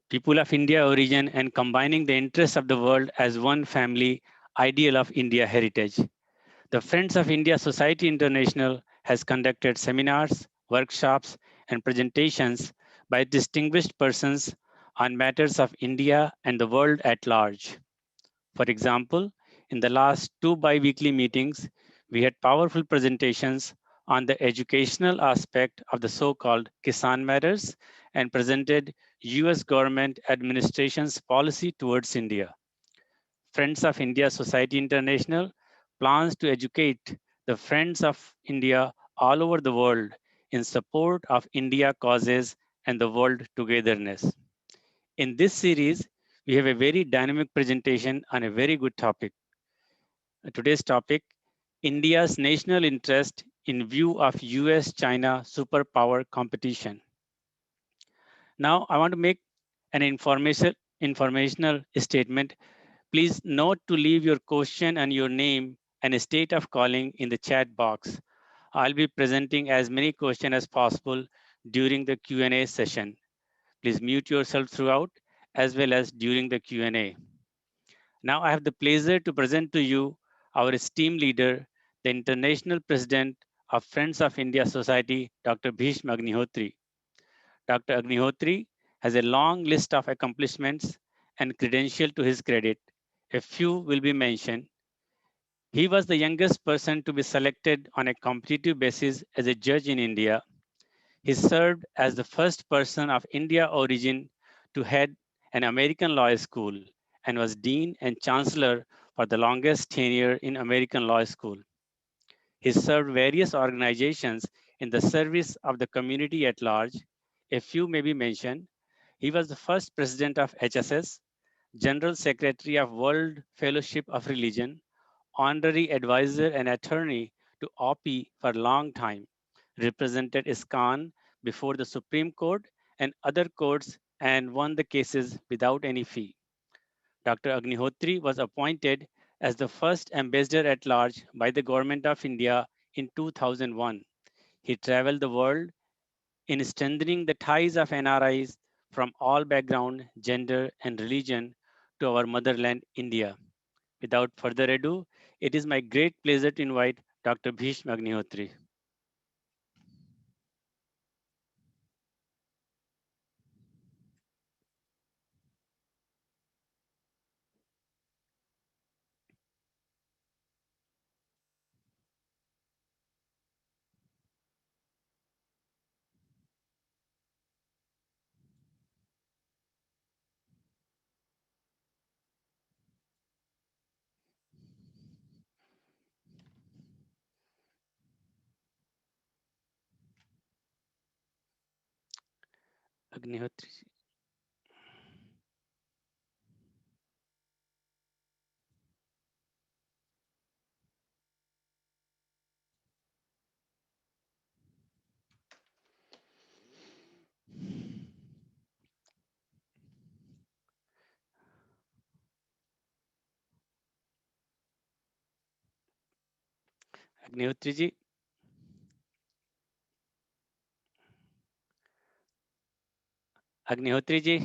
people of India origin and combining the interests of the world as one family ideal of India heritage. The Friends of India Society International has conducted seminars, workshops, and presentations by distinguished persons on matters of India and the world at large. For example, in the last two bi-weekly meetings, we had powerful presentations on the educational aspect of the so-called Kisan matters and presented US government administration's policy towards India. Friends of India Society International plans to educate the Friends of India all over the world in support of India causes and the world togetherness. In this series, we have a very dynamic presentation on a very good topic. Today's topic, India's national interest in view of US-China superpower competition. Now, I want to make an informational statement. Please note to leave your question and your name and a state of calling in the chat box. I'll be presenting as many questions as possible during the Q&A session. Please mute yourself throughout as well as during the Q&A. Now I have the pleasure to present to you our esteemed leader, the International President of Friends of India Society, Dr. Bhishma Agnihotri. Dr. Agnihotri has a long list of accomplishments and credentials to his credit. A few will be mentioned. He was the youngest person to be selected on a competitive basis as a judge in India. He served as the first person of India origin to head an American law school and was dean and chancellor for the longest tenure in American law school. He served various organizations in the service of the community at large. A few may be mentioned. He was the first president of HSS, General Secretary of World Fellowship of Religion, honorary advisor and attorney to OPI for a long time, represented ISKCON before the Supreme Court and other courts and won the cases without any fee. Dr. Agnihotri was appointed as the first ambassador at large by the Government of India in 2001. He traveled the world in strengthening the ties of NRIs from all background, gender, and religion to our motherland, India. Without further ado, it is my great pleasure to invite Dr. Bhishma Agnihotri. Agnihotri. Agnihotri ji. Agnihotri ji.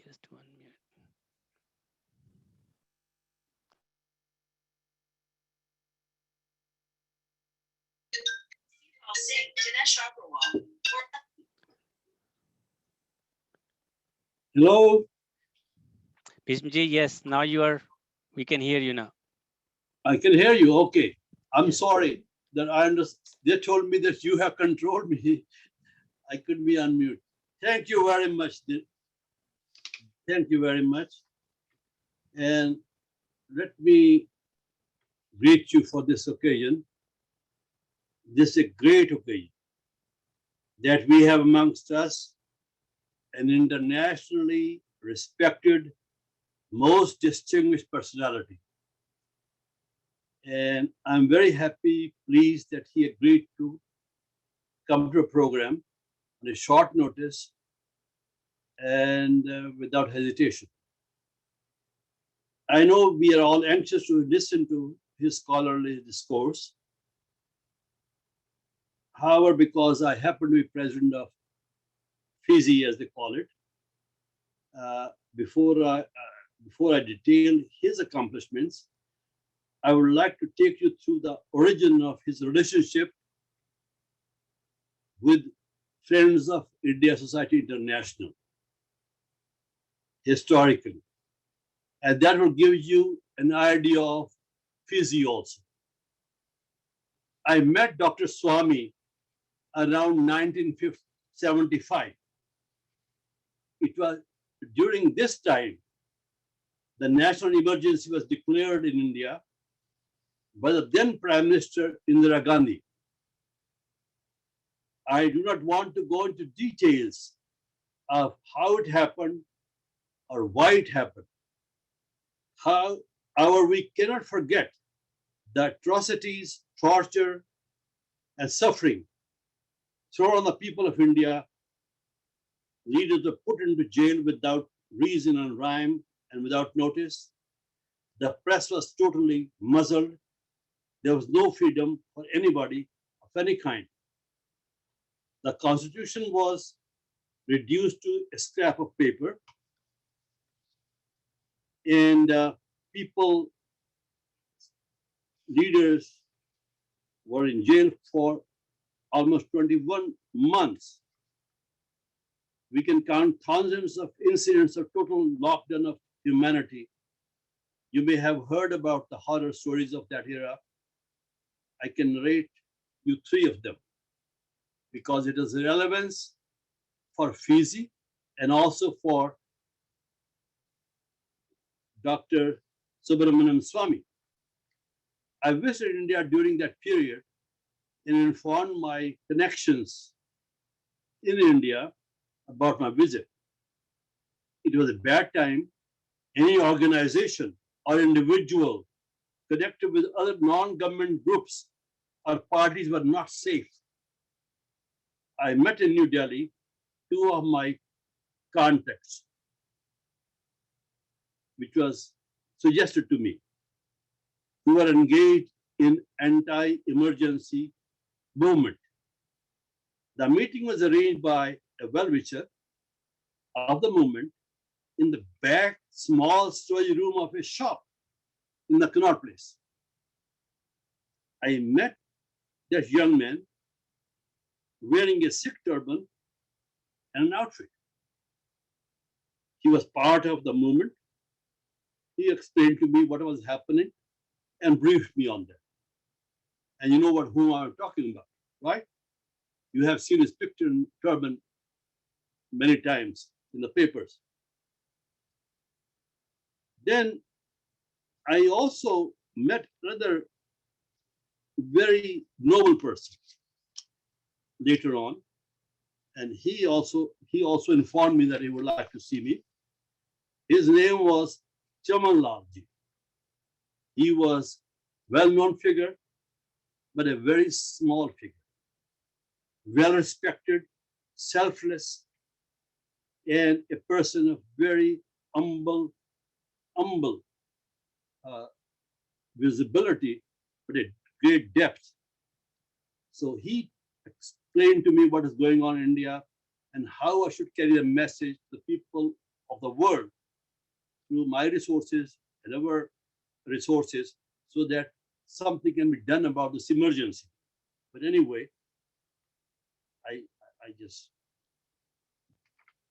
Just 1 minute. Hello, Bhishma ji, yes, now we can hear you now. I can hear you. Okay. I'm Yes. sorry that I understand. They told me that you have controlled me. I couldn't be unmute. Thank you very much. Thank you very much. And let me greet you for this occasion. This is a great occasion that we have amongst us an internationally respected, most distinguished personality. And I'm very happy, pleased that he agreed to come to a program on a short notice and without hesitation. I know we are all anxious to listen to his scholarly discourse, However, because I happen to be president of Fiji, as they call it, uh, before I before I detail his accomplishments, I would like to take you through the origin of his relationship with Friends of India Society International historically. And that will give you an idea of Fiji also. I met Dr. Swamy around 1975. It was during this time the national emergency was declared in India by the then Prime Minister Indira Gandhi. I do not want to go into details of how it happened or why it happened. However, we cannot forget the atrocities, torture, and suffering thrown on the people of India. Leaders were put into jail without reason and rhyme and without notice. The press was totally muzzled. There was no freedom for anybody of any kind. The constitution was reduced to a scrap of paper, and people, leaders, were in jail for almost 21 months. We can count thousands of incidents of total lockdown of humanity. You may have heard about the horror stories of that era. I can rate you three of them because it has relevance for Fiji and also for Dr. Subramanian Swamy. I visited India during that period and informed my connections in India about my visit. It was a bad time. Any organization or individual connected with other non-government groups or parties were not safe. I met in New Delhi two of my contacts, which was suggested to me, who were engaged in anti-emergency movement. The meeting was arranged by a well-wisher of the movement in the back small storage room of a shop in the Connaught Place. I met that young man wearing a Sikh turban and an outfit. He was part of the movement. He explained to me what was happening and briefed me on that. And you know what whom I'm talking about, right? You have seen his picture in turban many times in the papers. Then I also met another very noble person later on, and he also informed me that he would like to see me. His name was Chaman Lalji. He was well-known figure, but a very small figure, well-respected, selfless, and a person of very humble uh, visibility, but a great depth. So he explained to me what is going on in India and how I should carry a message to the people of the world through my resources and our resources so that something can be done about this emergency. But anyway, I just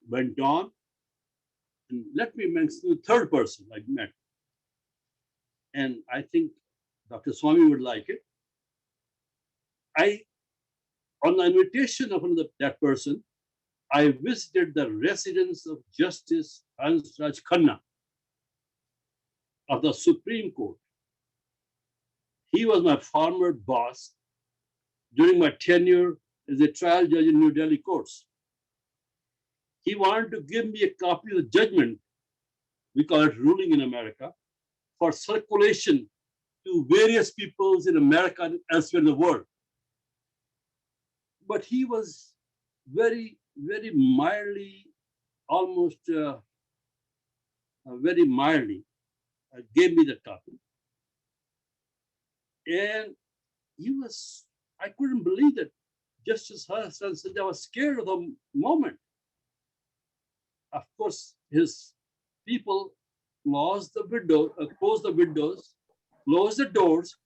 went on. And let me mention the third person I met. And I think Dr. Swamy would like it. I, on the invitation of that person, I visited the residence of Justice Hansraj Khanna of the Supreme Court. He was my former boss during my tenure as a trial judge in New Delhi courts. He wanted to give me a copy of the judgment, we call it ruling in America, for circulation to various peoples in America and elsewhere in the world. But he was very mildly, almost very mildly, gave me the copy. And I couldn't believe that Justice Hassan Sajja was scared of the moment. Of course, his people closed the windows, closed the doors,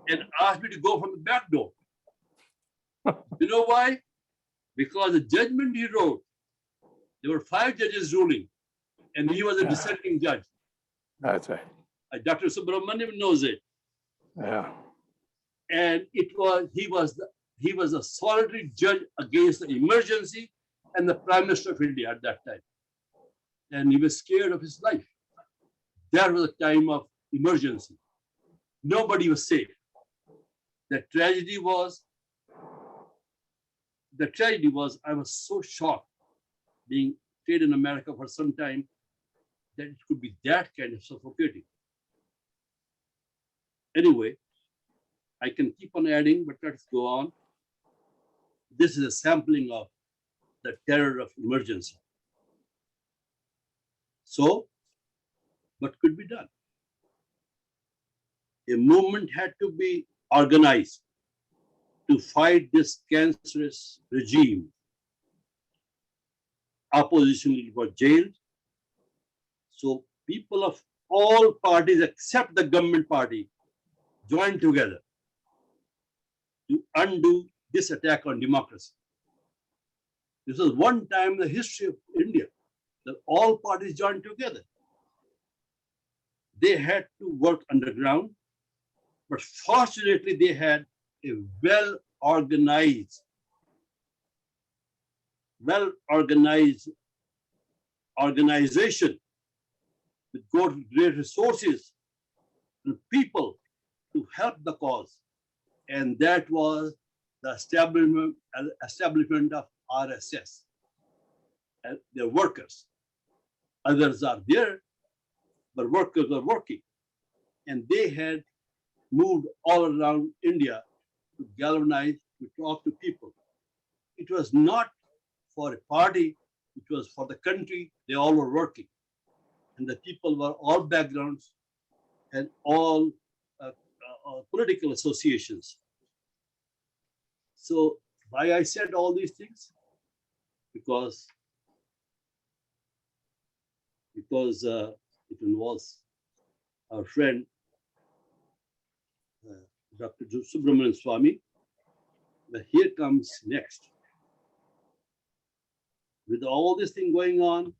and asked me to go from the back door. You know why? Because the judgment he wrote, there were 5 judges ruling, and he was a dissenting judge. That's right. Dr. Subramanian knows it. Yeah. And he was a solitary judge against the emergency and the Prime Minister of India at that time. And he was scared of his life. That was a time of emergency. Nobody was safe. The tragedy was, I was so shocked being stayed in America for some time that it could be that kind of suffocating. Anyway, I can keep on adding, but let's go on. This is a sampling of the terror of emergency. So, what could be done? A movement had to be organized to fight this cancerous regime. Opposition leaders were jailed. So people of all parties except the government party joined together to undo this attack on democracy. This was one time in the history of India that all parties joined together. They had to work underground, but fortunately they had a well-organized organization with great resources and people to help the cause. And that was the establishment of RSS and their workers. Others are there, but workers are working. And they had moved all around India to galvanize, to talk to people. It was not for a party, it was for the country. They all were working. And the people were all backgrounds and all political associations. So why I said all these things? Because it involves our friend, Dr. Subramanian Swamy. But here comes next. With all this thing going on,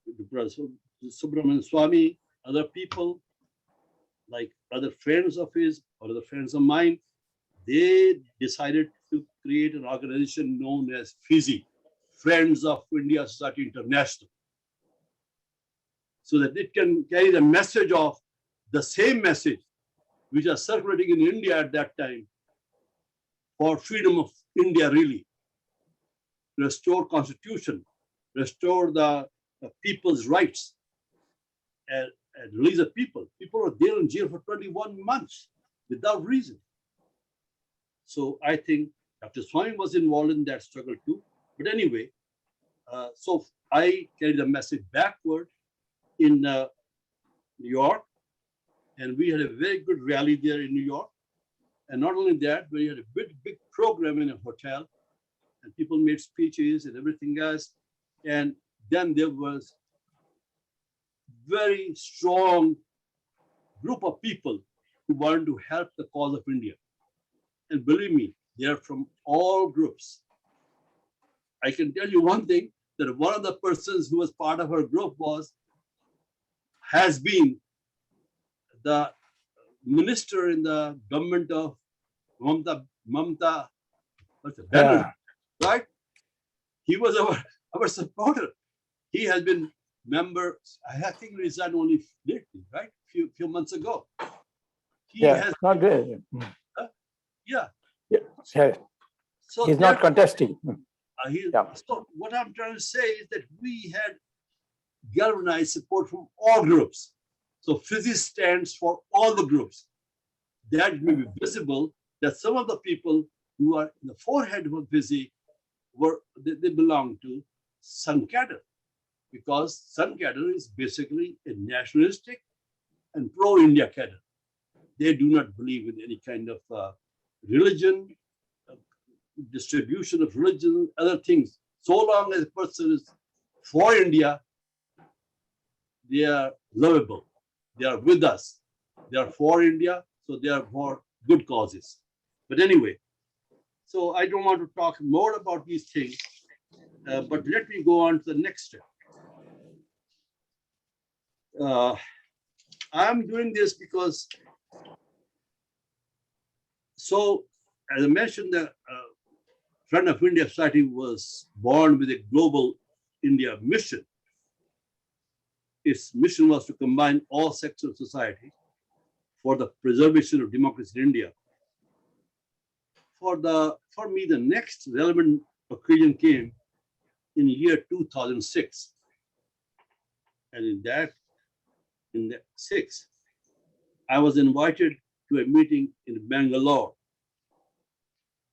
with the Subramanian Swamy, other people, like other friends of his or other friends of mine, they decided to create an organization known as FISI, Friends of India Society International, so that it can carry the message of the same message which are circulating in India at that time for freedom of India, really. Restore constitution, restore the people's rights, and release the people. People were there in jail for 21 months without reason. So I think Dr. Swamy was involved in that struggle too. But anyway, so I carried the message backward in New York, and we had a very good rally there in New York. And not only that, we had a big program in a hotel, and people made speeches and everything else. And then there was very strong group of people who wanted to help the cause of India. And believe me, they are from all groups. I can tell you one thing, that one of the persons who was part of our group has been the minister in the government of Mamta, right? He was our supporter. He has been member, I think resigned only lately, right? Few months ago. Not good. Yeah. So he's not contesting. So what I'm trying to say is that we had galvanized support from all groups. So FISI stands for all the groups. That may be visible that some of the people who are in the forehead of FISI they belong to Sun Cadre, because Sun Cadre is basically a nationalistic and pro-India cadre. They do not believe in any kind of religion distribution of religion, other things. So long as a person is for India, they are lovable. They are with us. They are for India, so they are for good causes. But anyway, so I don't want to talk more about these things, but let me go on to the next step. I'm doing this because, so as I mentioned, the Friend of India Society was born with a global India mission. Its mission was to combine all sectors of society for the preservation of democracy in India. For me, the next relevant occasion came in the year 2006. And in that six, I was invited to a meeting in Bangalore,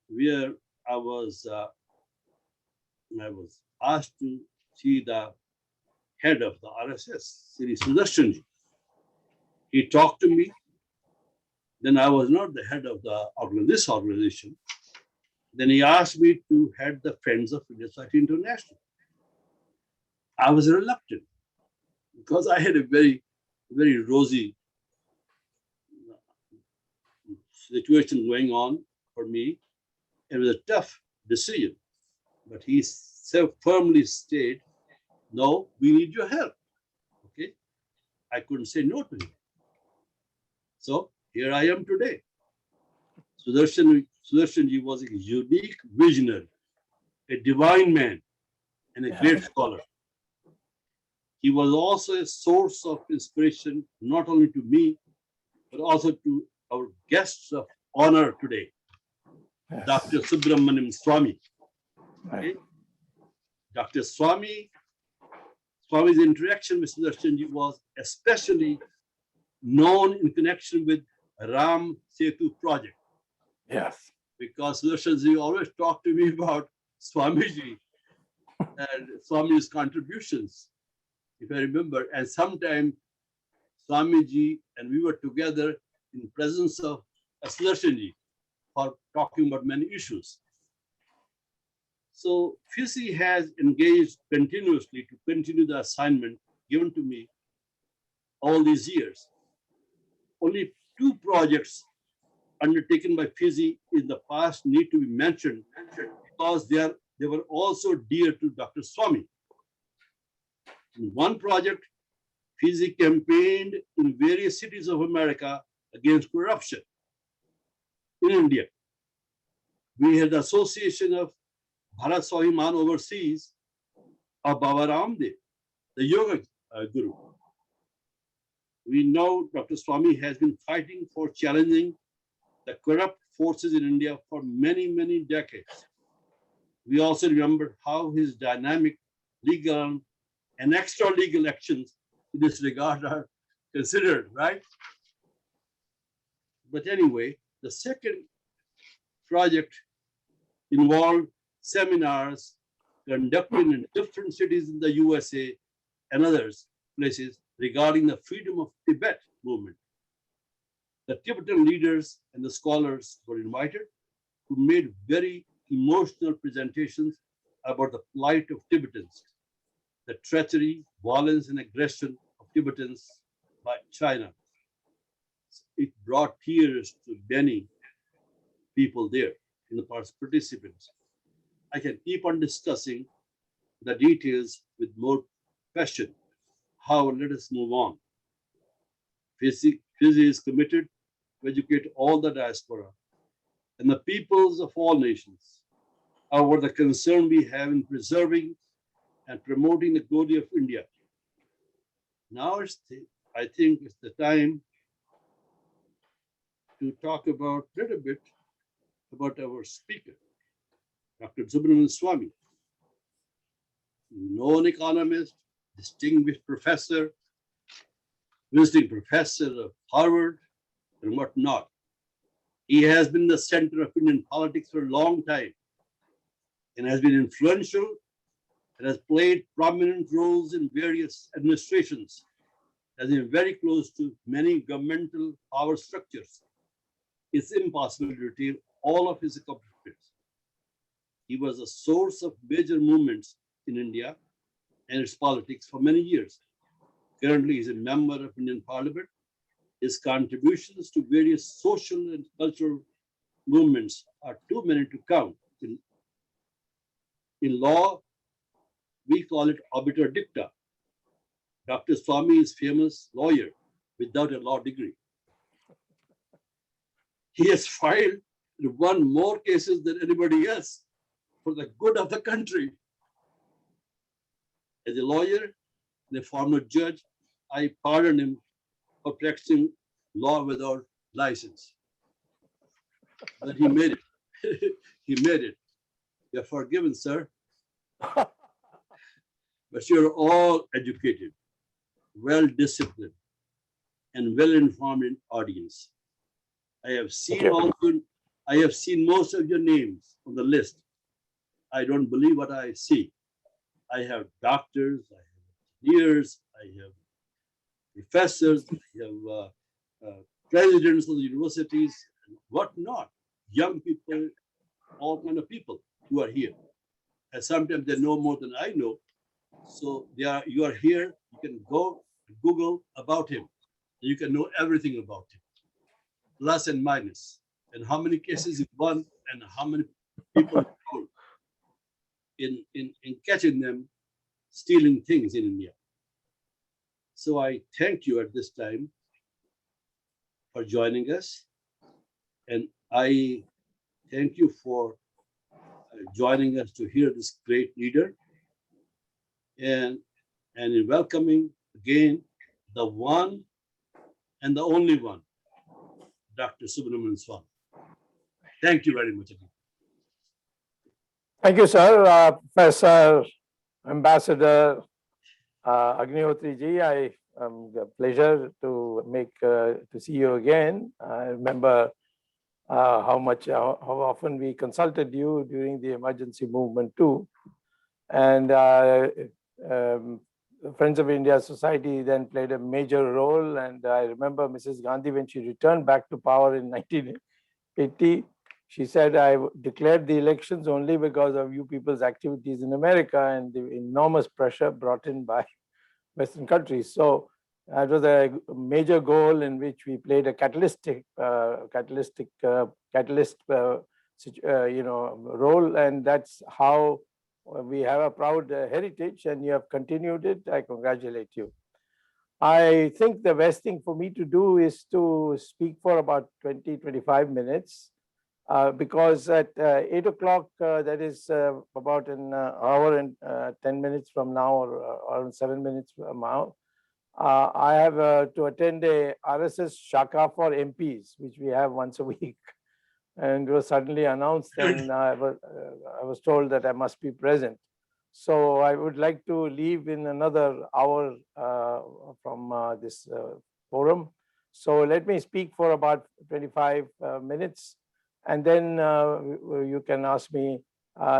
where I was asked to see the head of the RSS, Sri Sudarshanji. He talked to me. Then I was not the head of this organization. Then he asked me to head the Friends of India Society International. I was reluctant because I had a very, very rosy situation going on for me. It was a tough decision, but he so firmly stayed, no, we need your help. Okay, I couldn't say no to him. So here I am today. Sudarshanji was a unique visionary, a divine man, and a great scholar. He was also a source of inspiration, not only to me, but also to our guests of honor today, Yes. Dr. Subramanian Swamy. Right. Okay? Dr. Swamy's interaction with Sudarshanji was especially known in connection with Ram Setu project. Yes. Because Sudarshanji always talked to me about Swamiji and Swami's contributions, if I remember. And sometime Swamiji and we were together in presence of Sudarshanji for talking about many issues. So FISI has engaged continuously to continue the assignment given to me all these years. Only 2 projects undertaken by FISI in the past need to be mentioned because they were also dear to Dr. Swamy. In one project, FISI campaigned in various cities of America against corruption in India. We had the association of Bharat Swahiman overseas of Baba Ramdev, the yoga guru. We know Dr. Swamy has been fighting for challenging the corrupt forces in India for many, many decades. We also remember how his dynamic legal and extra-legal actions in this regard are considered, right? But anyway, the second project involved seminars conducted in different cities in the USA and others places regarding the freedom of Tibet movement. The Tibetan leaders and the scholars were invited, who made very emotional presentations about the plight of Tibetans, the treachery, violence, and aggression of Tibetans by China. It brought tears to many people there in the participants. I can keep on discussing the details with more passion. However, let us move on. FISI is committed to educate all the diaspora and the peoples of all nations over the concern we have in preserving and promoting the glory of India. Now I think it's the time to talk about a little bit about our speaker, Dr. Subramanian Swamy, known economist, distinguished professor, visiting professor of Harvard, and whatnot. He has been the center of Indian politics for a long time and has been influential and has played prominent roles in various administrations, has been very close to many governmental power structures. It's impossible to detail all of his accomplishments. He was a source of major movements in India and its politics for many years. Currently, he is a member of Indian Parliament. His contributions to various social and cultural movements are too many to count. In law, we call it obiter dicta. Dr. Swamy is a famous lawyer without a law degree. He has filed and won more cases than anybody else for the good of the country. As a lawyer and a former judge, I pardon him for practicing law without license. But he made it. He made it. You're forgiven, sir. But you're all educated, well-disciplined, and well-informed audience. I have seen most of your names on the list. I don't believe what I see. I have doctors, I have engineers, I have professors, I have presidents of the universities, and whatnot. Young people, all kind of people who are here. And sometimes they know more than I know. So you are here, you can go Google about him. You can know everything about him, plus and minus, and how many cases he won and how many people in catching them stealing things in India. So I thank you at this time for joining us. And I thank you for joining us to hear this great leader and in welcoming again the one and the only one, Dr. Subramanian Swamy. Thank you very much again. Thank you, sir. Professor Ambassador Agnihotri-ji, I a pleasure to see you again. I remember how often we consulted you during the emergency movement too. And Friends of India Society then played a major role. And I remember Mrs. Gandhi, when she returned back to power in 1980, she said, I declared the elections only because of you people's activities in America and the enormous pressure brought in by Western countries. So that was a major goal in which we played a catalyst role, and that's how we have a proud heritage, and you have continued it. I congratulate you. I think the best thing for me to do is to speak for about 20-25 minutes. Because at 8 o'clock, that is about an hour and 10 minutes from now, or 7 minutes from now, I have to attend a RSS Shaka for MPs, which we have once a week. And it was suddenly announced, and I was told that I must be present. So I would like to leave in another hour from this forum. So let me speak for about 25 minutes. And then you can ask me,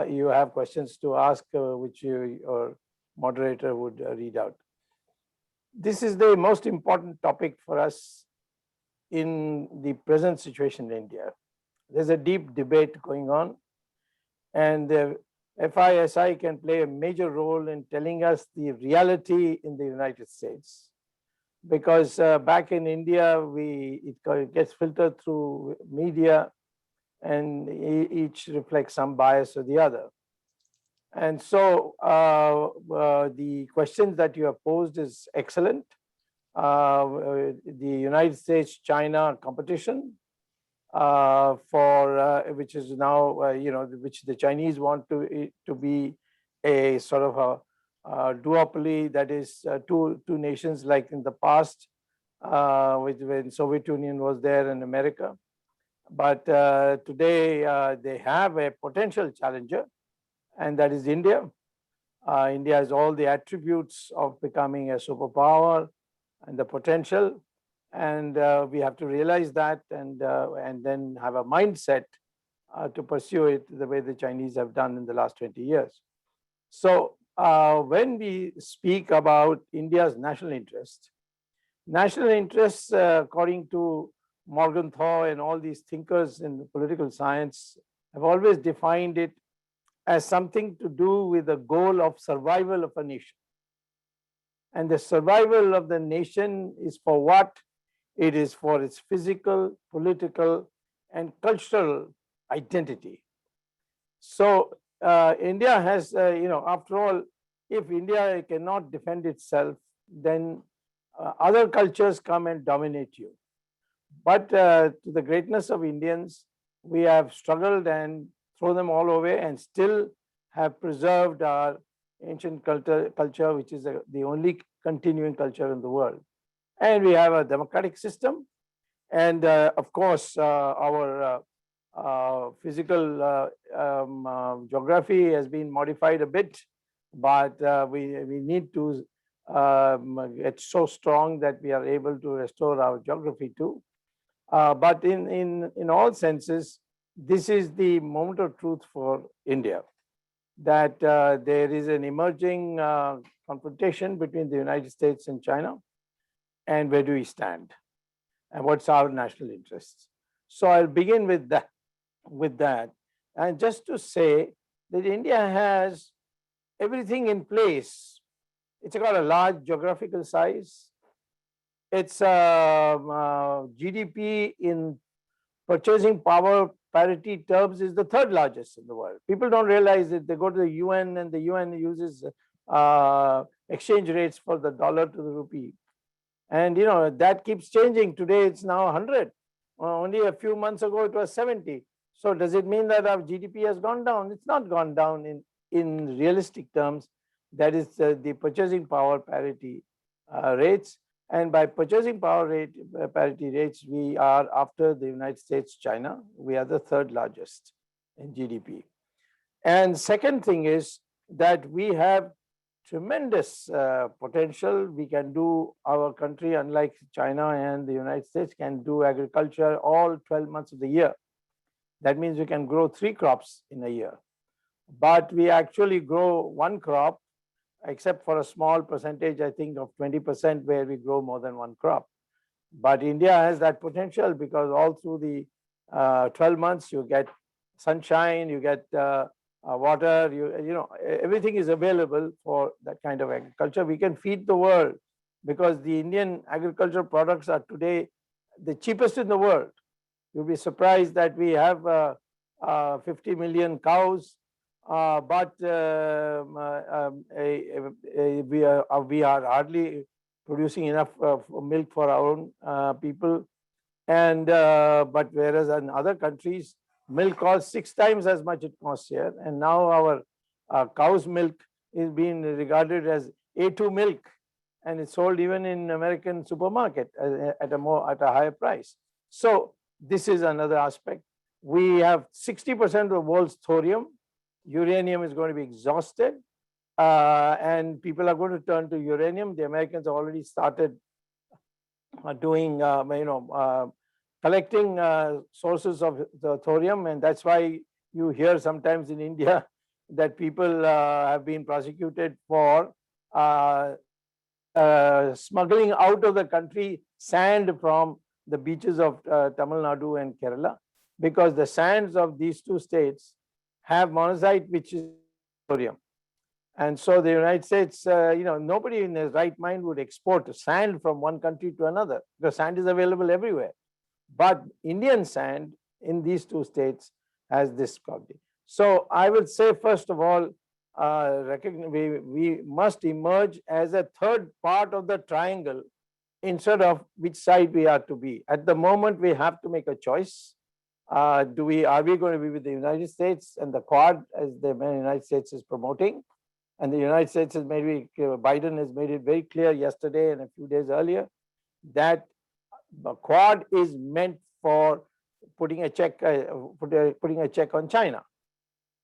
you have questions to ask, which your moderator would read out. This is the most important topic for us in the present situation in India. There's a deep debate going on, and the FISI can play a major role in telling us the reality in the United States. Because back in India, it gets filtered through media, and each reflects some bias or the other. And so the questions that you have posed is excellent. The United States-China competition which is now, which the Chinese want to be a sort of a duopoly, that is two nations like in the past, when Soviet Union was there and America. But today they have a potential challenger, and that is India. India has all the attributes of becoming a superpower and the potential, and we have to realize that and then have a mindset to pursue it the way the Chinese have done in the last 20 years. So when we speak about India's national interest, according to Morgenthau and all these thinkers in political science, have always defined it as something to do with the goal of survival of a nation. And the survival of the nation is for what? It is for its physical, political, and cultural identity. So India has, after all, if India cannot defend itself, then other cultures come and dominate you. But to the greatness of Indians, we have struggled and thrown them all away and still have preserved our ancient culture, which is the only continuing culture in the world. And we have a democratic system. And of course, our physical geography has been modified a bit, but we need to get so strong that we are able to restore our geography too. But in all senses, this is the moment of truth for India, that there is an emerging confrontation between the United States and China, and where do we stand, and what's our national interests. So I'll begin with that, and just to say that India has everything in place. It's got a large geographical size. Its GDP in purchasing power parity terms is the third largest in the world. People don't realize it. They go to the UN and the UN uses exchange rates for the dollar to the rupee. And that keeps changing. Today it's now 100. Only a few months ago it was 70. So does it mean that our GDP has gone down? It's not gone down in realistic terms. That is the purchasing power parity rates. And by purchasing power parity rates, we are, after the United States, China, we are the third largest in GDP. And second thing is that we have tremendous potential. We can do, our country, unlike China and the United States, can do agriculture all 12 months of the year. That means we can grow 3 crops in a year. But we actually grow 1 crop, except for a small percentage, I think of 20%, where we grow more than 1 crop. But India has that potential, because all through the 12 months you get sunshine, you get water, everything is available for that kind of agriculture. We can feed the world, because the Indian agricultural products are today the cheapest in the world. You'll be surprised that we have 50 million cows, but we are hardly producing enough milk for our own people. And but whereas in other countries, milk costs 6 times as much it costs here. And now our cow's milk is being regarded as A2 milk, and it's sold even in American supermarket at a higher price. So this is another aspect. We have 60% of the world's thorium. Uranium is going to be exhausted, and people are going to turn to uranium. The Americans have already started doing, collecting sources of the thorium, and that's why you hear sometimes in India that people have been prosecuted for smuggling out of the country sand from the beaches of Tamil Nadu and Kerala, because the sands of these 2 states have monazite, which is thorium. And so the United States, nobody in his right mind would export sand from one country to another, because sand is available everywhere. But Indian sand in these 2 states has this property. So I would say, first of all, we must emerge as a third part of the triangle, instead of which side we are to be. At the moment, we have to make a choice. Are we going to be with the United States and the Quad, as the United States is promoting? And the United States has Biden has made it very clear yesterday and a few days earlier that the Quad is meant for putting a check on China.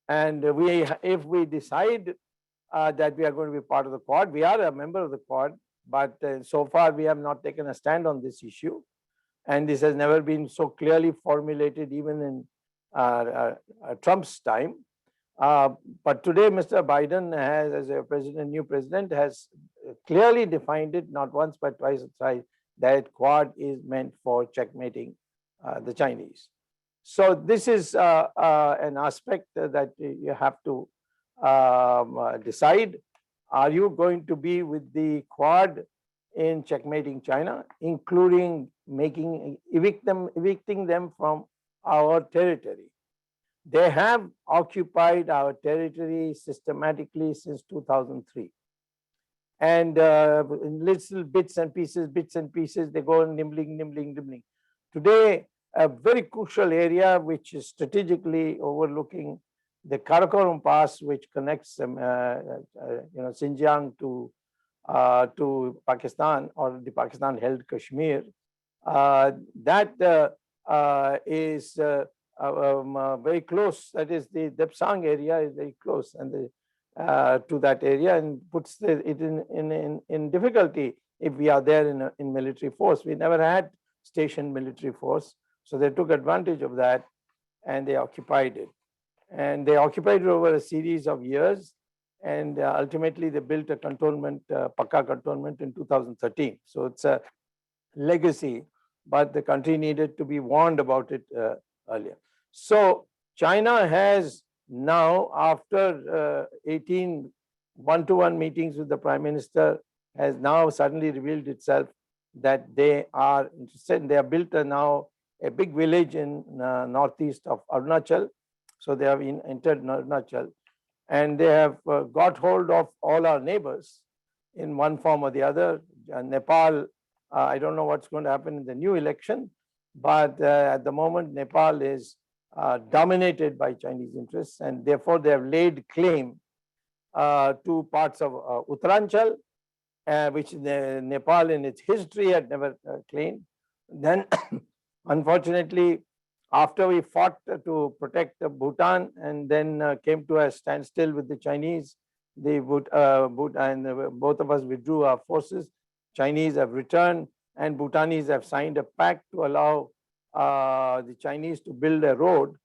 And if we decide that we are going to be part of the Quad, we are a member of the Quad, but so far we have not taken a stand on this issue. And this has never been so clearly formulated, even in Trump's time. But today, Mr. Biden has, as a new president, has clearly defined it, not once but twice or thrice, that Quad is meant for checkmating the Chinese. So this is an aspect that you have to decide, are you going to be with the Quad in checkmating China, including evicting them from our territory? They have occupied our territory systematically since 2003. And in little bits and pieces, they go nibbling. Today, a very crucial area which is strategically overlooking the Karakoram Pass, which connects Xinjiang to Pakistan, or the Pakistan-held Kashmir, that is very close. That is, the Depsang area is very close, and to that area, and puts it in difficulty if we are there in military force. We never had stationed military force, so they took advantage of that and they occupied it. And they occupied it over a series of years, and ultimately they built a cantonment, Pakka cantonment, in 2013. So it's a legacy, but the country needed to be warned about it earlier. So China has now, after 18 one-to-one meetings with the Prime Minister, has now suddenly revealed itself that they are interested. They have built now a big village in northeast of Arunachal. So they have entered Arunachal, and they have got hold of all our neighbors in one form or the other. Nepal, I don't know what's going to happen in the new election, but at the moment, Nepal is dominated by Chinese interests, and therefore they have laid claim to parts of Uttaranchal, which Nepal in its history had never claimed. Then, unfortunately, after we fought to protect Bhutan and then came to a standstill with the Chinese, both of us withdrew our forces. Chinese have returned, and Bhutanese have signed a pact to allow the Chinese to build a road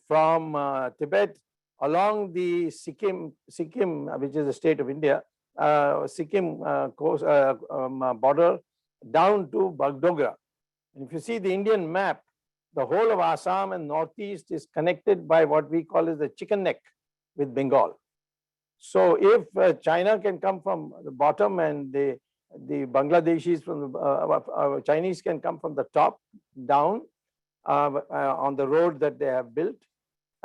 from Tibet along the Sikkim, which is a state of India, Sikkim coast, border down to Bagdogra. And if you see the Indian map, the whole of Assam and Northeast is connected by what we call as the chicken neck with Bengal. So if China can come from the bottom and the Bangladeshis from the Chinese can come from the top down on the road that they have built,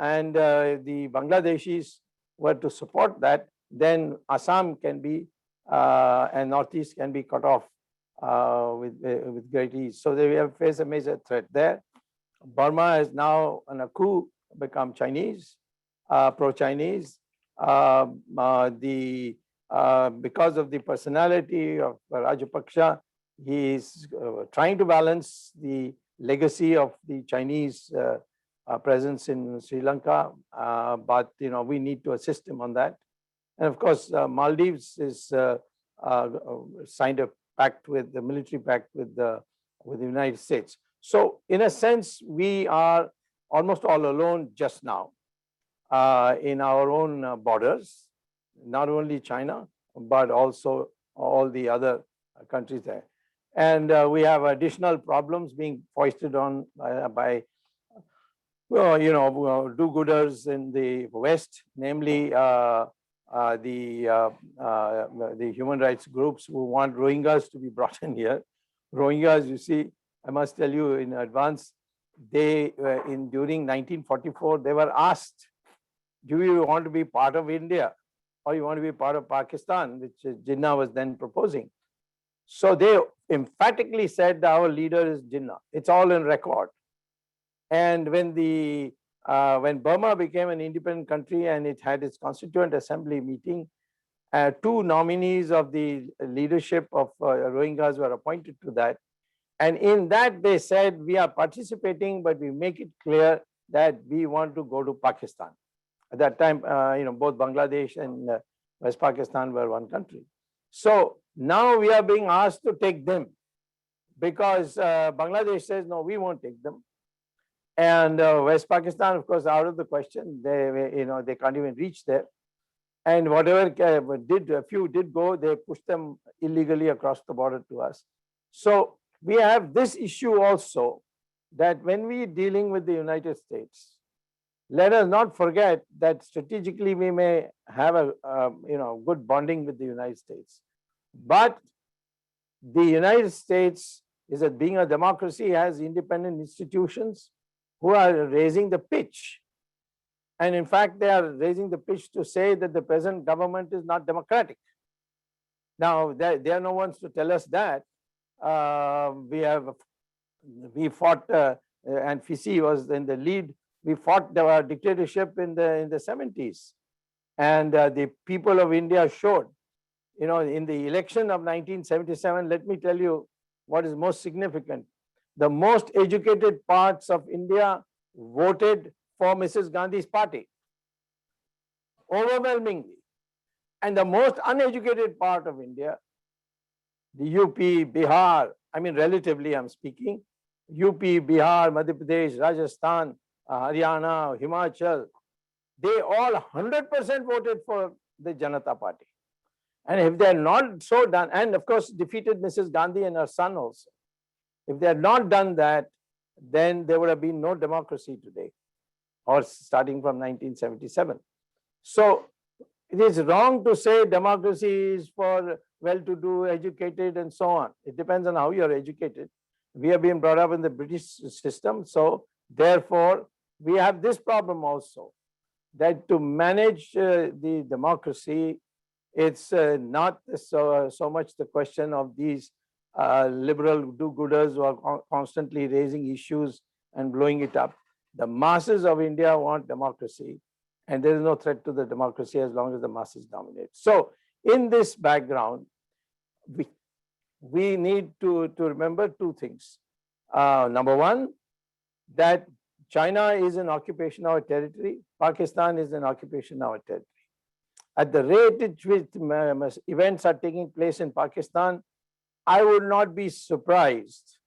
and the Bangladeshis were to support that, then Assam can be and Northeast can be cut off with great ease. So they have faced a major threat there. Burma has now, on a coup, become Chinese, pro-Chinese. Because of the personality of Rajapaksa, he is trying to balance the legacy of the Chinese presence in Sri Lanka, but we need to assist him on that. And of course, Maldives is signed a pact with the military pact with the United States. So in a sense, we are almost all alone just now in our own borders, not only China, but also all the other countries there. And we have additional problems being foisted on by do-gooders in the West, namely the human rights groups who want Rohingyas to be brought in here. Rohingyas, you see, I must tell you in advance, they during 1944, they were asked, do you want to be part of India or you want to be part of Pakistan, which Jinnah was then proposing? So they emphatically said our leader is Jinnah. It's all in record. And when Burma became an independent country and it had its Constituent Assembly meeting, two nominees of the leadership of Rohingyas were appointed to that. And in that they said, we are participating, but we make it clear that we want to go to Pakistan. At that time, both Bangladesh and West Pakistan were one country. So now we are being asked to take them because Bangladesh says, no, we won't take them. And West Pakistan, of course, out of the question. They can't even reach there. And whatever a few did go, they pushed them illegally across the border to us. So we have this issue also, that when we are dealing with the United States, let us not forget that strategically we may have a good bonding with the United States, but the United States is that being a democracy has independent institutions who are raising the pitch. And in fact, they are raising the pitch to say that the present government is not democratic. Now, there are no ones to tell us that. We fought, and Fisi was in the lead. We fought the dictatorship in the 70s, and the people of India showed. In the election of 1977, let me tell you what is most significant. The most educated parts of India voted for Mrs. Gandhi's party, overwhelmingly. And the most uneducated part of India, the UP, Bihar, I mean relatively I'm speaking, UP, Bihar, Madhya Pradesh, Rajasthan, Haryana, Himachal, they all 100% voted for the Janata Party. And if they had not so done, and of course defeated Mrs. Gandhi and her son also, if they had not done that, then there would have been no democracy today, or starting from 1977. So it is wrong to say democracy is for well-to-do, educated, and so on. It depends on how you are educated. We have been brought up in the British system, so therefore we have this problem also, that to manage the democracy, it's not so much the question of these liberal do-gooders who are constantly raising issues and blowing it up. The masses of India want democracy, and there is no threat to the democracy as long as the masses dominate. So in this background, we need to remember two things. Number one, that China is an occupation of our territory, Pakistan is an occupation of our territory. At the rate at which events are taking place in Pakistan, I would not be surprised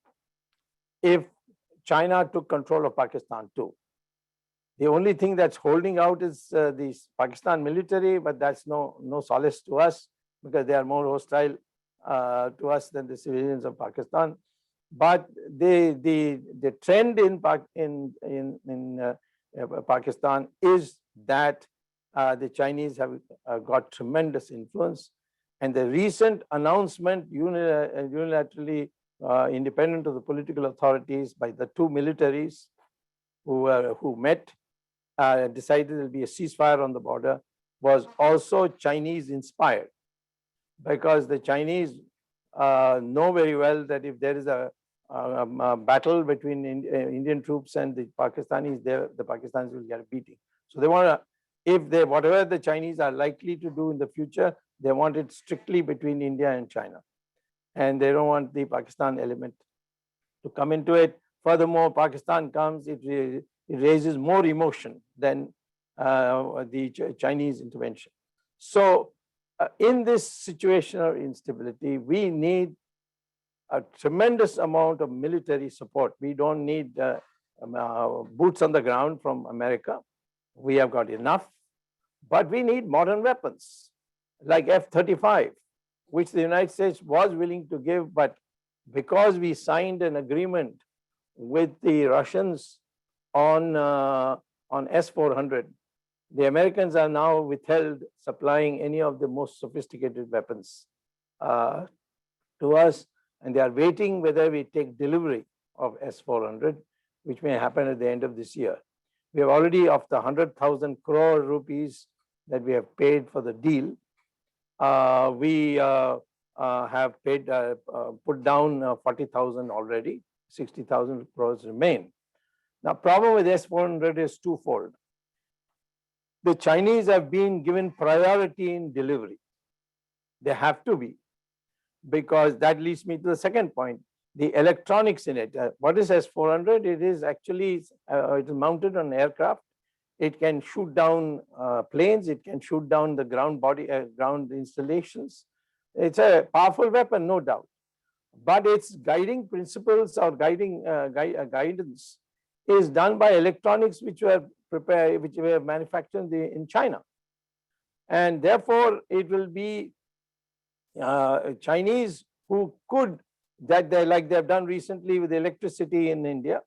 if China took control of Pakistan too. The only thing that's holding out is the Pakistan military, but that's no solace to us because they are more hostile to us than the civilians of Pakistan. But the trend in Pakistan is that the Chinese have got tremendous influence, and the recent announcement unilaterally independent of the political authorities by the two militaries who met, decided there will be a ceasefire on the border, was also Chinese inspired, because the Chinese know very well that if there is a battle between Indian troops and the Pakistanis, the Pakistanis will get a beating. So they want to, whatever the Chinese are likely to do in the future, they want it strictly between India and China. And they don't want the Pakistan element to come into it. Furthermore, Pakistan comes, it raises more emotion than the Chinese intervention. So in this situation of instability, we need a tremendous amount of military support. We don't need boots on the ground from America. We have got enough, but we need modern weapons like F-35, which the United States was willing to give, but because we signed an agreement with the Russians on S-400, the Americans are now withheld supplying any of the most sophisticated weapons to us, and they are waiting whether we take delivery of S-400, which may happen at the end of this year. We have already, of the 100,000 crore rupees that we have paid for the deal, we have paid, put down 40,000 already, 60,000 crores remain. Now, problem with S-400 is twofold. The Chinese have been given priority in delivery. They have to be, because that leads me to the second point, the electronics in it. What is S-400? It is actually it is mounted on aircraft. It can shoot down planes. It can shoot down the ground installations. It's a powerful weapon, no doubt. But its guiding principles or guidance is done by electronics which were prepared, which were manufactured in China. And therefore, it will be Chinese who could, like they have done recently with electricity in India,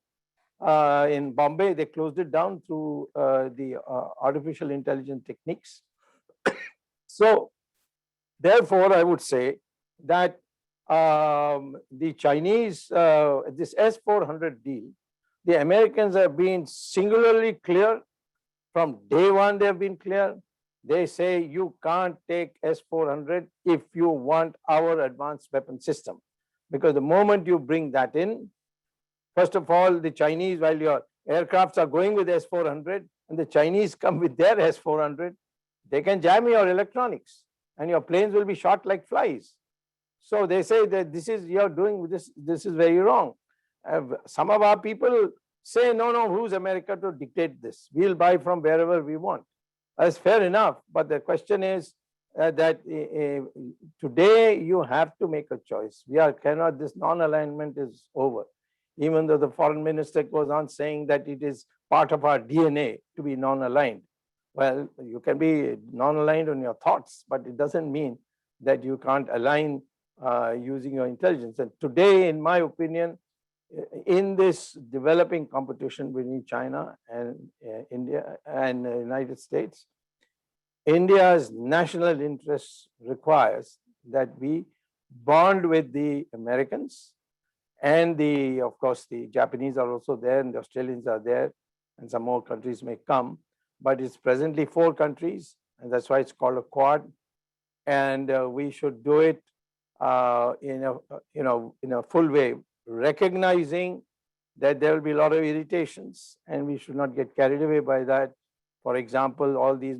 in Bombay, they closed it down through the artificial intelligence techniques. So therefore, I would say that the Chinese, this S-400 deal, the Americans have been singularly clear. From day one, they have been clear. They say you can't take S-400 if you want our advanced weapon system. Because the moment you bring that in, first of all, the Chinese, while your aircrafts are going with S-400 and the Chinese come with their S-400, they can jam your electronics and your planes will be shot like flies. So they say that this is, you're doing this is very wrong. Some of our people say, no, who's America to dictate this? We'll buy from wherever we want. That's fair enough. But the question is that today you have to make a choice. Cannot, this non-alignment is over. Even though the foreign minister goes on saying that it is part of our DNA to be non-aligned. Well, you can be non-aligned on your thoughts, but it doesn't mean that you can't align using your intelligence. And today, in my opinion, in this developing competition between China and India and the United States, India's national interest requires that we bond with the Americans and of course, the Japanese are also there and the Australians are there and some more countries may come, but it's presently 4 countries and that's why it's called a Quad. And we should do it in a full way, recognizing that there will be a lot of irritations and we should not get carried away by that. For example, all these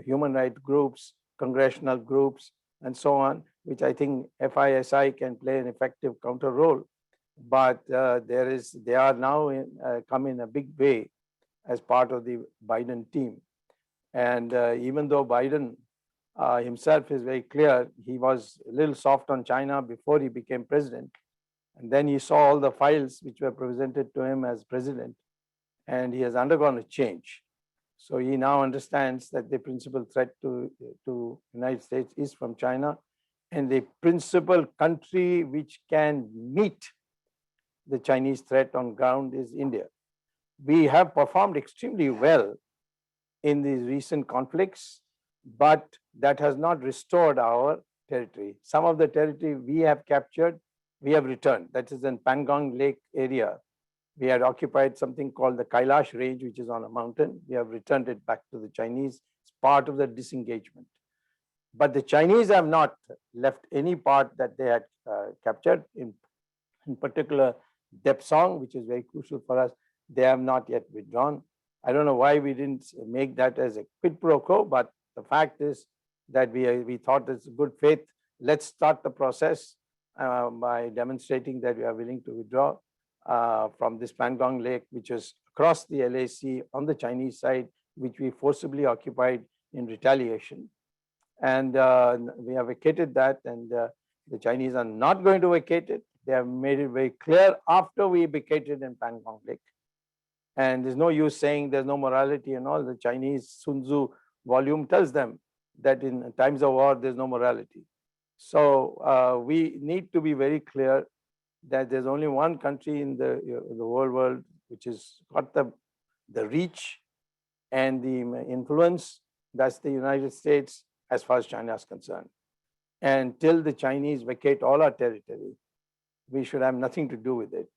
human rights groups, congressional groups, and so on, which I think FISI can play an effective counter role. But they are now come in a big way as part of the Biden team. And even though Biden himself is very clear, he was a little soft on China before he became president. And then he saw all the files which were presented to him as president, and he has undergone a change. So he now understands that the principal threat to United States is from China, and the principal country which can meet the Chinese threat on ground is India. We have performed extremely well in these recent conflicts, but that has not restored our territory. Some of the territory we have captured, we have returned. That is in Pangong Lake area. We had occupied something called the Kailash Range, which is on a mountain. We have returned it back to the Chinese. It's part of the disengagement. But the Chinese have not left any part that they had captured, in particular Depsong, which is very crucial for us. They have not yet withdrawn. I don't know why we didn't make that as a quid pro quo, but the fact is that we thought it's good faith. Let's start the process by demonstrating that we are willing to withdraw from this Pangong Lake, which is across the LAC on the Chinese side, which we forcibly occupied in retaliation. And we have vacated that, and the Chinese are not going to vacate it. They have made it very clear after we vacated in Pangong Lake. And there's no use saying there's no morality and all. The Chinese Sun Tzu volume tells them that in times of war, there's no morality. So we need to be very clear that there's only one country in the whole world which has got the reach and the influence. That's the United States as far as China is concerned. And till the Chinese vacate all our territory, we should have nothing to do with it.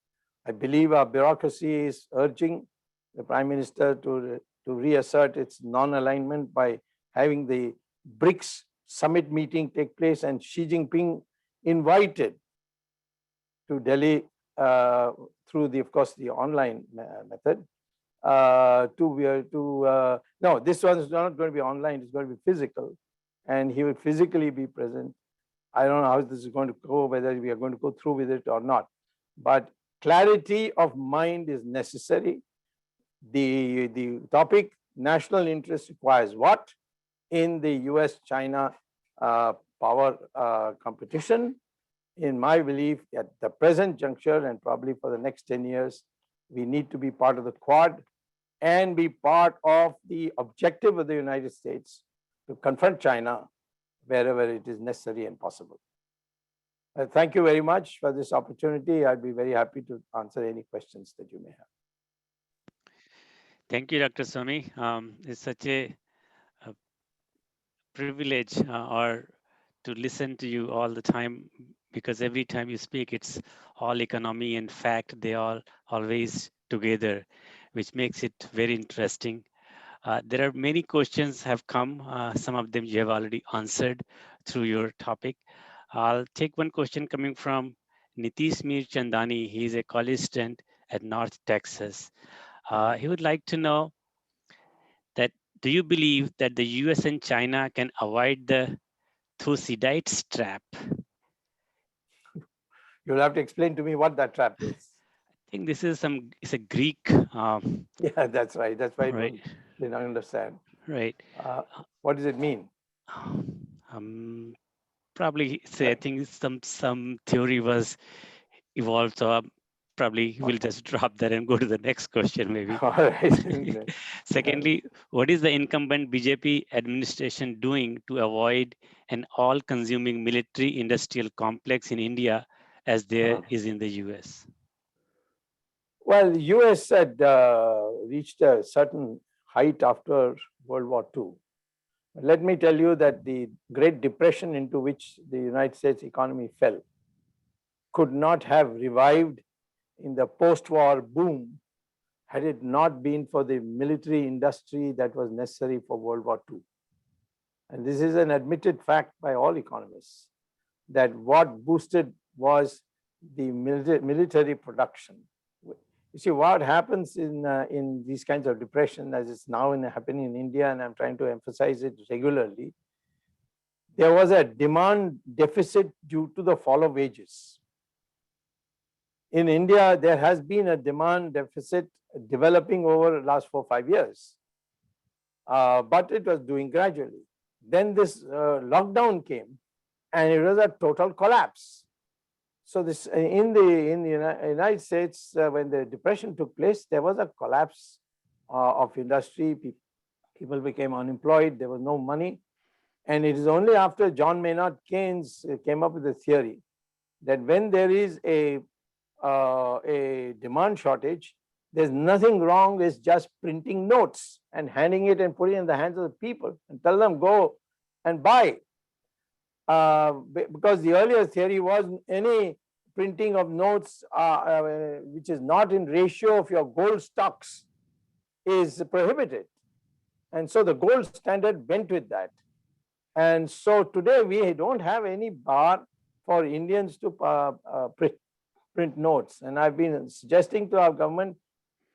I believe our bureaucracy is urging the Prime Minister to reassert its non-alignment by having the BRICS summit meeting take place and Xi Jinping invited to Delhi through of course, the online method. No, this one is not going to be online, it's going to be physical. And he will physically be present. I don't know how this is going to go, whether we are going to go through with it or not. But clarity of mind is necessary. The topic, national interest requires what? In the US-China power competition, in my belief, at the present juncture and probably for the next 10 years, we need to be part of the Quad and be part of the objective of the United States to confront China wherever it is necessary and possible. Thank you very much for this opportunity. I'd be very happy to answer any questions that you may have. Thank you, Dr. Swamy. It's such a privilege or to listen to you all the time, because every time you speak, it's all economy and fact. They all always together, which makes it very interesting. There are many questions have come. Some of them you have already answered through your topic. I'll take one question coming from Nitish Mir Chandani. He's a college student at North Texas. He would like to know that, do you believe that the US and China can avoid the Thucydides trap? You'll have to explain to me what that trap is. I think this is it's a Greek. Yeah, that's right. That's why Right. I didn't understand. Right. What does it mean? Probably say, I think some theory was evolved. So probably we'll just drop that and go to the next question maybe. All right. Secondly, what is the incumbent BJP administration doing to avoid an all-consuming military-industrial complex in India as there is in the US? Well, the US had reached a certain height after World War II. Let me tell you that the Great Depression into which the United States economy fell could not have revived in the post-war boom had it not been for the military industry that was necessary for World War II. And this is an admitted fact by all economists, that what boosted was the military production. You see, what happens in these kinds of depression, as it's now happening in India, and I'm trying to emphasize it regularly, there was a demand deficit due to the fall of wages. In India, there has been a demand deficit developing over the last 4 or 5 years, but it was doing gradually. Then this lockdown came, and it was a total collapse. So this in the United States, when the depression took place, there was a collapse of industry. People became unemployed. There was no money, and it is only after John Maynard Keynes came up with the theory that when there is a demand shortage, there's nothing wrong with just printing notes and handing it and putting it in the hands of the people and tell them go and buy. Because the earlier theory was any printing of notes which is not in ratio of your gold stocks is prohibited. And so the gold standard went with that. And so today we don't have any bar for Indians to print notes. And I've been suggesting to our government,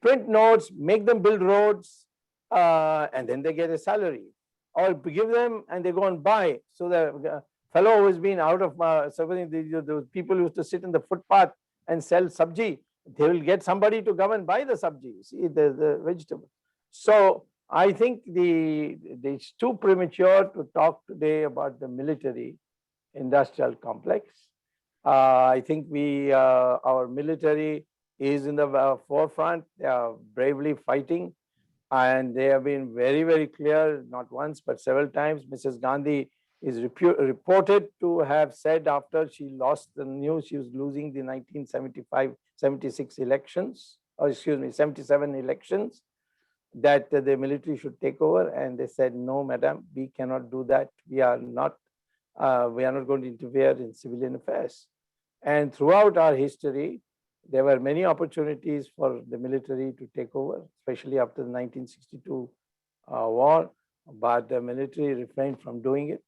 print notes, make them build roads, and then they get a salary. Or give them and they go and buy. So the fellow who has been out of serving, those people who used to sit in the footpath and sell sabji, they will get somebody to come and buy the sabji, see, the vegetable. So I think it's too premature to talk today about the military industrial complex. I think our military is in the forefront. They are bravely fighting, and they have been very, very clear, not once, but several times. Mrs. Gandhi is reported to have said after she lost the news, she was losing the 1975-76 elections, or excuse me, 77 elections, that the military should take over. And they said, no, madam, we cannot do that. We are not going to interfere in civilian affairs. And throughout our history, there were many opportunities for the military to take over, especially after the 1962 war, but the military refrained from doing it.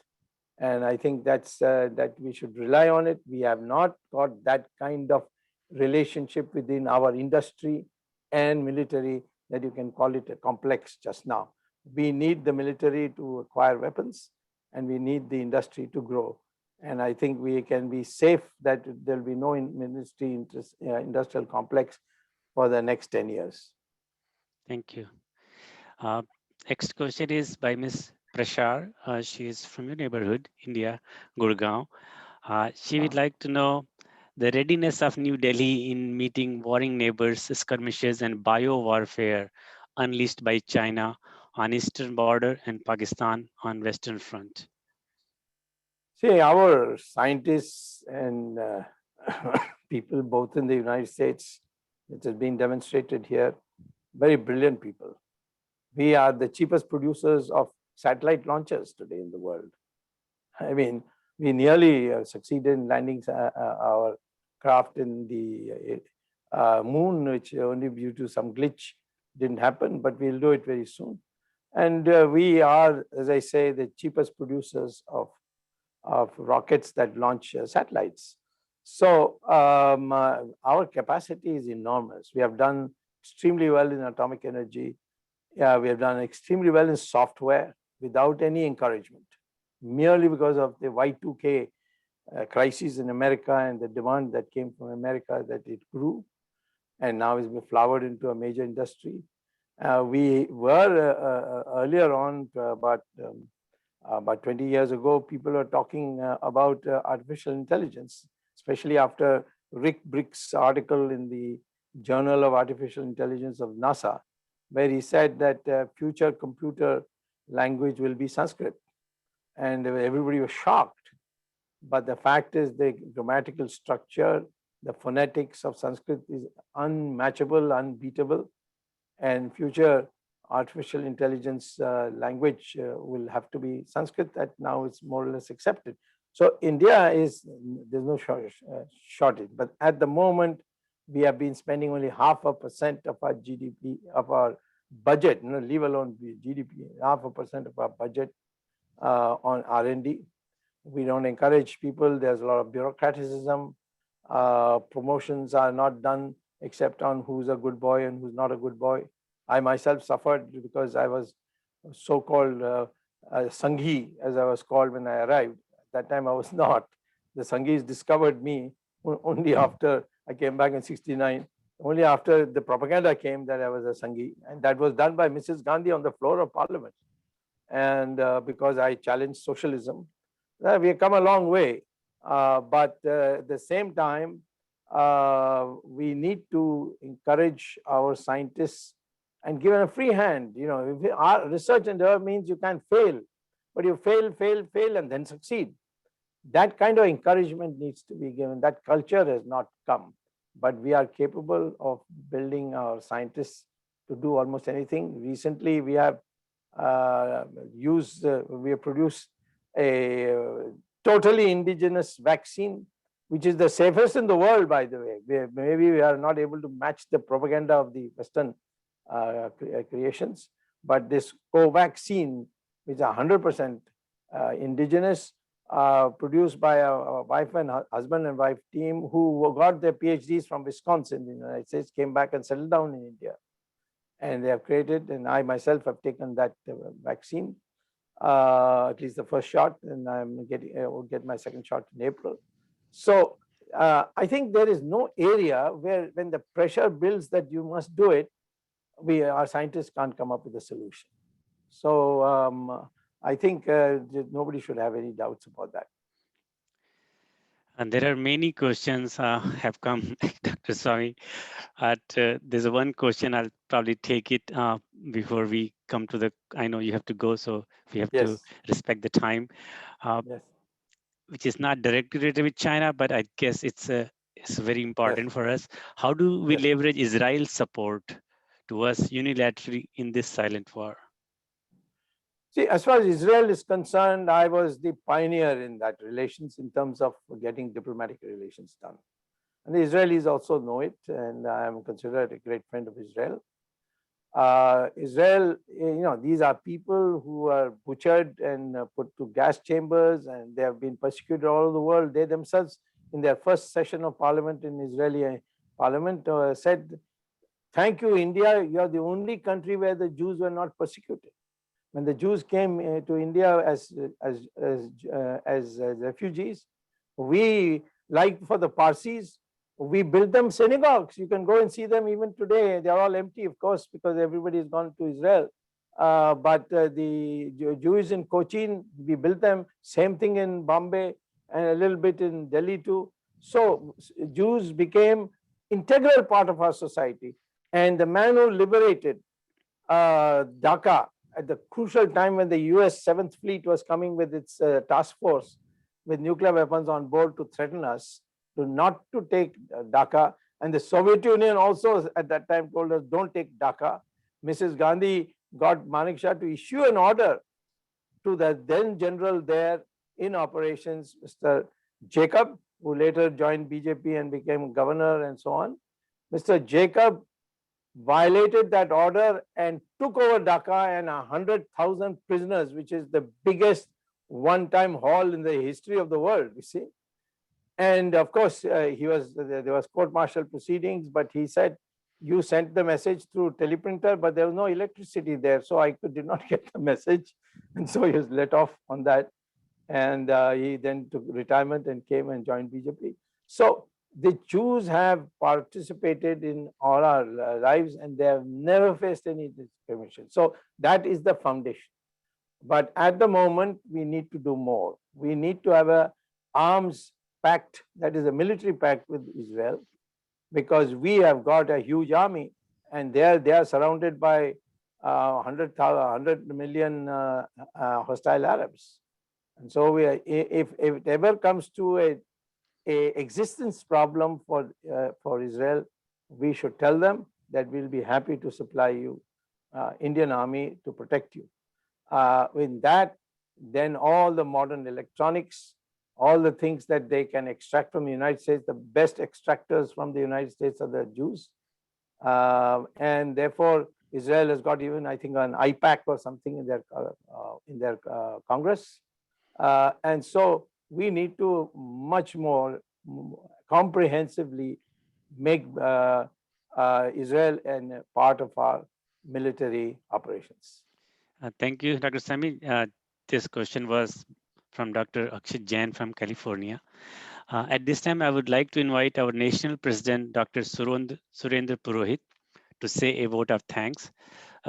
And I think that we should rely on it. We have not got that kind of relationship within our industry and military that you can call it a complex just now. We need the military to acquire weapons, and we need the industry to grow. And I think we can be safe that there will be no industrial complex for the next 10 years. Thank you. Next question is by Ms. Prashar. She is from your neighborhood, India, Gurgaon. She would like to know the readiness of New Delhi in meeting warring neighbors, skirmishes, and bio-warfare unleashed by China on eastern border and Pakistan on western front. See, our scientists and people both in the United States, it has been demonstrated here, very brilliant people. We are the cheapest producers of satellite launchers today in the world. I mean, we nearly succeeded in landing our craft in the moon, which only due to some glitch didn't happen, but we'll do it very soon. And we are, as I say, the cheapest producers of rockets that launch satellites. So our capacity is enormous. We have done extremely well in atomic energy. Yeah, we have done extremely well in software without any encouragement, merely because of the Y2K crisis in America and the demand that came from America, that it grew and now is flowered into a major industry. We were earlier on, about 20 years ago, people were talking about artificial intelligence, especially after Rick Brick's article in the Journal of Artificial Intelligence of NASA, where he said that future computer language will be Sanskrit. And everybody was shocked. But the fact is the grammatical structure, the phonetics of Sanskrit is unmatchable, unbeatable. And future artificial intelligence language will have to be Sanskrit. That now is more or less accepted. So India is, there's no shortage. But at the moment, we have been spending only 0.5% of our GDP, of our budget, leave alone GDP, 0.5% of our budget on R&D. We don't encourage people. There's a lot of bureaucraticism. Promotions are not done except on who's a good boy and who's not a good boy. I myself suffered because I was so-called Sanghi, as I was called when I arrived. At that time, I was not. The Sanghis discovered me only after I came back in '69. Only after the propaganda came that I was a Sanghi. And that was done by Mrs. Gandhi on the floor of Parliament. And because I challenged socialism, we have come a long way. But at the same time, we need to encourage our scientists and give them a free hand. If our research and development means you can fail, but you fail, and then succeed. That kind of encouragement needs to be given. That culture has not come, but we are capable of building our scientists to do almost anything. Recently, we have produced a totally indigenous vaccine, which is the safest in the world, by the way. Maybe we are not able to match the propaganda of the Western creations, but this co-vaccine, which is 100% indigenous, produced by a husband and wife team who got their PhDs from Wisconsin in the United States, came back and settled down in India. And they have created, and I myself have taken that vaccine, at least the first shot, and will get my second shot in April. So I think there is no area where, when the pressure builds that you must do it, our scientists can't come up with a solution. So I think nobody should have any doubts about that. And there are many questions have come, Dr. Swamy. There's one question, I'll probably take it before we come to I know you have to go, so we have to respect the time, which is not directly related with China, but I guess it's very important for us. How do we leverage Israel's support to us unilaterally in this silent war? See, as far as Israel is concerned, I was the pioneer in that relations in terms of getting diplomatic relations done. And the Israelis also know it, and I am considered a great friend of Israel. Israel, these are people who are butchered and put to gas chambers, and they have been persecuted all over the world. They themselves, in their first session of parliament in Israeli parliament, said, "Thank you, India. You are the only country where the Jews were not persecuted." When the Jews came to India as refugees, we, like for the Parsis, we built them synagogues. You can go and see them even today. They are all empty, of course, because everybody has gone to Israel. But the Jews in Cochin, we built them. Same thing in Bombay and a little bit in Delhi too. So Jews became integral part of our society. And the man who liberated Dhaka at the crucial time when the US 7th Fleet was coming with its task force, with nuclear weapons on board to threaten us to not to take Dhaka. And the Soviet Union also at that time told us, don't take Dhaka. Mrs. Gandhi got Manekshaw to issue an order to the then general there in operations, Mr. Jacob, who later joined BJP and became governor and so on. Mr. Jacob violated that order and took over Dhaka and 100,000 prisoners, which is the biggest one-time haul in the history of the world, you see. And of course, there was court-martial proceedings, but he said, you sent the message through teleprinter, but there was no electricity there, so I did not get the message. And so he was let off on that. And he then took retirement and came and joined BJP. So the Jews have participated in all our lives, and they have never faced any discrimination. So that is the foundation. But at the moment, we need to do more. We need to have an arms pact, that is a military pact with Israel, because we have got a huge army, and they are surrounded by 100 million hostile Arabs. And so if it ever comes to a existence problem for Israel, we should tell them that we'll be happy to supply you Indian army to protect you. In that, then all the modern electronics, all the things that they can extract from the United States, the best extractors from the United States are the Jews. And therefore, Israel has got even, I think, an IPAC or something in their Congress. And so we need to much more comprehensively make Israel a part of our military operations. Thank you, Dr. Swamy. This question was from Dr. Akshit Jain from California. At this time, I would like to invite our national president, Dr. Surendra Purohit, to say a vote of thanks.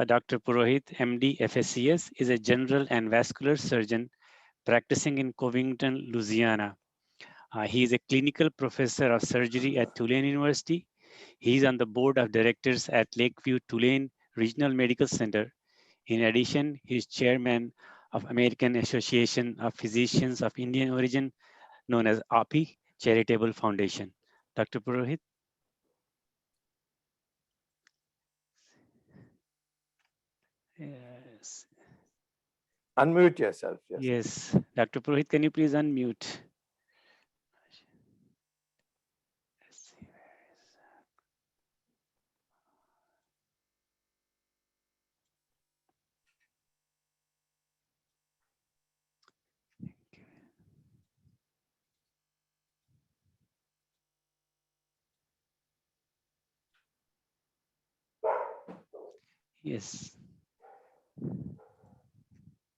Dr. Purohit, MD, FSCS, is a general and vascular surgeon practicing in Covington, Louisiana. He is a clinical professor of surgery at Tulane University. He is on the board of directors at Lakeview Tulane Regional Medical Center. In addition, he is chairman of American Association of Physicians of Indian Origin, known as API Charitable Foundation. Dr. Purohit. Yes. Unmute yourself. Yes. Dr. Purohit, can you please unmute? Yes.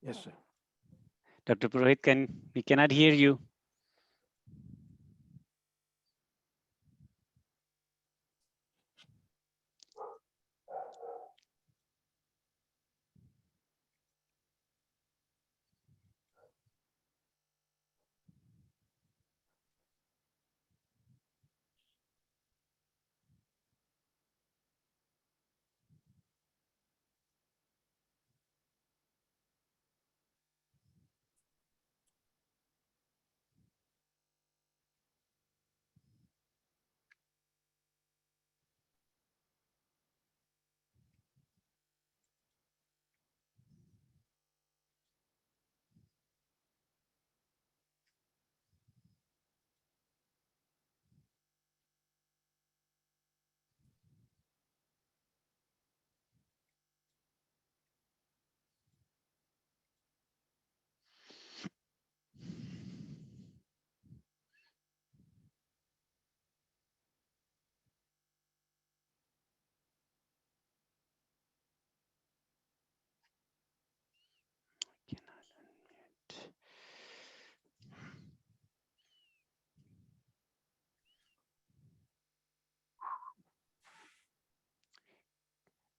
Yes, sir. Dr. Purohit, we cannot hear you.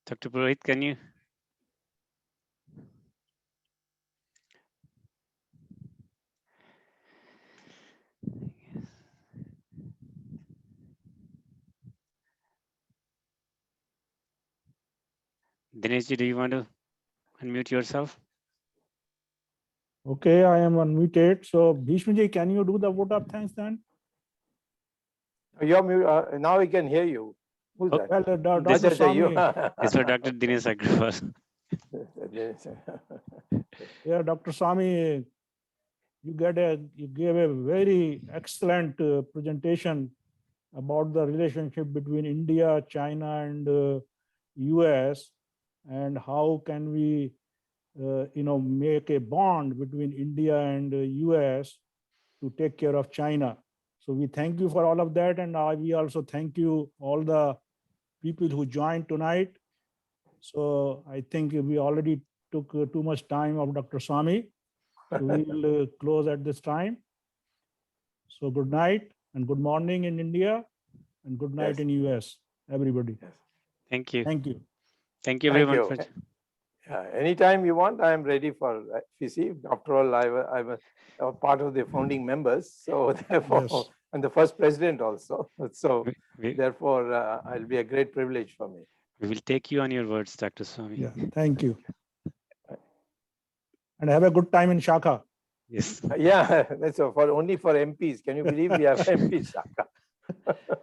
Dr. Purohit, can you? Dinesh, do you want to unmute yourself? Okay, I am unmuted. So, Bhishmaji, can you do the vote of thanks then? Now we can hear you. Who's Okay. that? Well, This- Dr. You. Swamy, It's for Dr. Dinesh Agrawal. yeah, Dr. Swamy, you gave a very excellent presentation about the relationship between India, China, and US, and how can we, make a bond between India and US to take care of China. So we thank you for all of that, and we also thank you all the people who joined tonight. So I think we already took too much time of Dr. Swamy. So we will close at this time. So good night and good morning in India and good night Yes. in US, everybody. Thank you. Thank you. Thank you Thank everyone you. for Anytime you want, I am ready for FCC. After all, I'm a part of the founding members. So therefore, Yes. and the first president also. So we therefore, it'll be a great privilege for me. we will take you on your words, Dr. Swamy. Yeah. Thank you. And have a good time in Shaka. Yes. Yeah, that's all, only for MPs. Can you believe we have MP Shaka?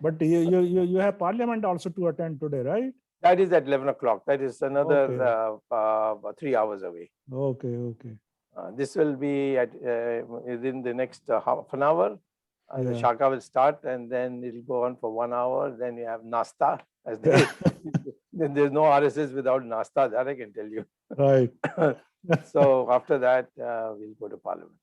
But you have parliament also to attend today, right? That is at 11 o'clock. That is another Okay. 3 hours away. Okay, okay. This will be at within the next half an hour. The Yeah. Shaka will start and then it'll go on for 1 hour. Then you have Nasta. As they, then there's no RSS without Nasta, that I can tell you. Right. So after that, we'll go to Parliament.